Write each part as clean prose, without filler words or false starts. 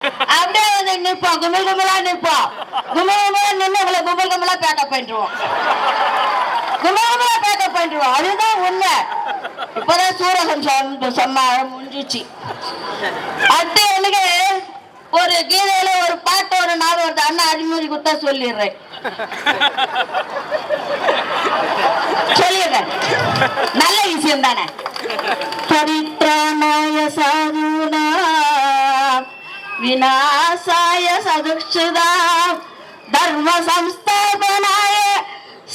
அப்படியே வந்து நிற்போம், கும்பல் கும்பலா நிற்போம். கும்பல் கும்பலா நின்று உங்களை கும்பல் கும்பலா பேக்கப் பண்ணிடுவோம். கும்பல் கும்பலா பேக்கப் பண்ணிடுவோம். அதுதான் உண்மை. இப்பதான் சூரகம் சொன்ன முடிஞ்சிச்சு. அடுத்து எனக்கு ஒரு கீதையில ஒரு பாட்டு ஒரு நாள் வருது. அண்ணா அறிமுறை கொடுத்தா சொல்லிடுறேன். சொல்லிடுறேன், நல்ல விஷயம் தானே. பரித்ராணாய சாதுனா விநாசாய சதுக்ஷதாம் தர்ம சம்ஸ்தாபனாய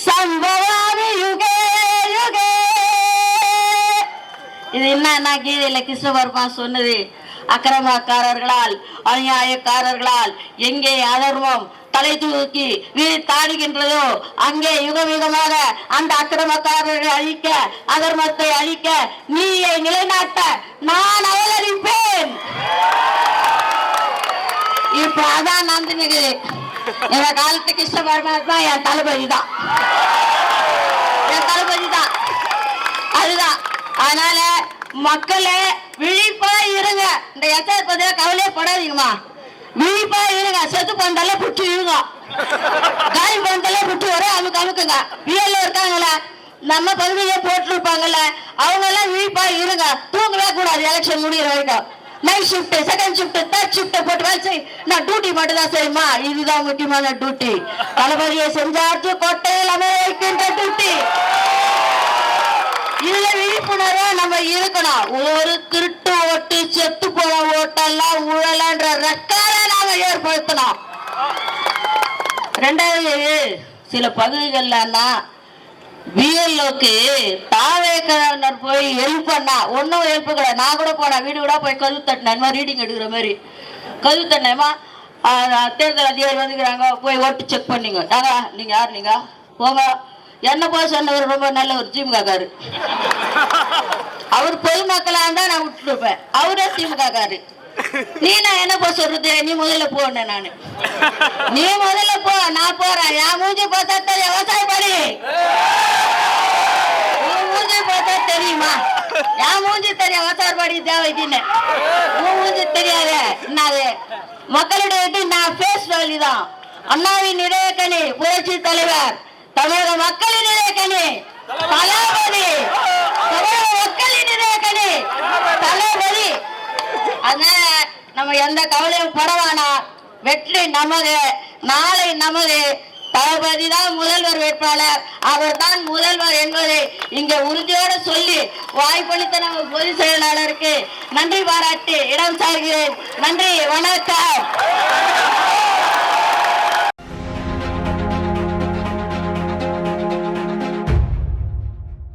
சம்பவாமி யுகே யுகே. இது என்ன கீதையில கிருஷ்ண பரமாத்மா சொன்னது. அக்கிரமக்காரர்களால் அநியாயக்காரர்களால் எங்கே அதர்மம் தலை தூக்கி தாடுகின்றதோ அங்கே யுகம் யுகமாக அந்த அக்கிரமக்காரர்களை அழிக்க, அதர்மத்தை அழிக்க, நீயை நிலைநாட்ட நான் அவதரிப்பேன். இப்ப அதான் நடந்துனுக்குது. எங்க காலத்து கிருஷ்ண பரமாத்மா என் தளபதி தான், என் தளபதி தான். அதுதான். அதனால மக்களே விழிப்பா இருங்க. இந்த எச்ஆர் பத்தியா கவலையே படாதீங்கம்மா. விழிப்பா இருங்க. செத்து பந்தெல்லாம் புட்டு இருங்க, காலி பந்தெல்லாம் புட்டு வர அமுக்கு அமுக்குங்க. பிஎல்ல இருக்காங்கள, நம்ம பகுதியிலே போட்டிருப்பாங்கல்ல, அவங்க எல்லாம் விழிப்பா இருங்க. தூங்கவே கூடாது எலெக்ஷன் முடிகிற வரைக்கும். Night shift, second shift, third shift போட்டு வேலை செய். நான் டியூட்டி மட்டும் தான் செய்யுமா. இதுதான் முக்கியமான டியூட்டி. தளபதியை செஞ்சாச்சு கோட்டையில் அமைக்கின்ற டியூட்டி. இதுல விழிப்புணர்வா நம்ம இருக்கணும். ஒரு திருட்டு ஓட்டு, செத்து போற ஓட்டெல்லாம் ஊழலன்ற ரெக்கார்டை நாம ஏற்படுத்தணும். ரெண்டாவது, சில பகுதிகள்ல பிஎல்ஓக்கு தாவேக்கர் போய் ஹெல்ப் பண்ணா ஒன்னும் ஹெல்ப் கிடையாது. நான் கூட போனேன், வீடு கூட போய் கதவு தட்டினேன், ரீடிங் எடுக்கிற மாதிரி கதவு தட்டினேமா. தேர்தல் அதிகாரி வந்துக்கிறாங்க, போய் ஓட்டு செக் பண்ணிங்க. நீங்க யார், நீங்க போங்க. என்ன போய் சொன்னவர் ரொம்ப நல்ல ஒரு திமுககாரு. அவர் பொதுமக்களா இருந்தா நான் விட்டுருப்பேன், அவரே திமுககாரு. நீ நான் என்ன போ சொல்றது, நீ முதல்ல போன. நானு நீ முதல்ல போ, நான் போறேன். என் மூஞ்சி பார்த்தா தெரியும் விவசாயப்படி, உன் மூஞ்சி பார்த்தா தெரியுமா? என் மூஞ்சி தெரியும் விவசாயப்படி தேவைக்குன்னு. உன் மூஞ்சி தெரியாது. என்னது மக்களுடைய நான் பேஸ் வேல்யூ தான். அண்ணாவின் இதயக்கணி புரட்சி தலைவர், தமிழக மக்களின் இதயக்கணி தளபதி, தமிழக மக்களின் இதயக்கணி தளபதி. அதனால நம்ம எந்த கவலையும் படவானா. வெற்றி நமது, நாளை நமது. தளபதி தான் முதல்வர் வேட்பாளர், அவர் தான் முதல்வர் என்பதை இங்க உறுதியோடு சொல்லி வாய்ப்பளித்த நம்ம பொதுச் செயலாளருக்கு நன்றி பாராட்டி இடம் சார்கிறேன். நன்றி, வணக்கம்.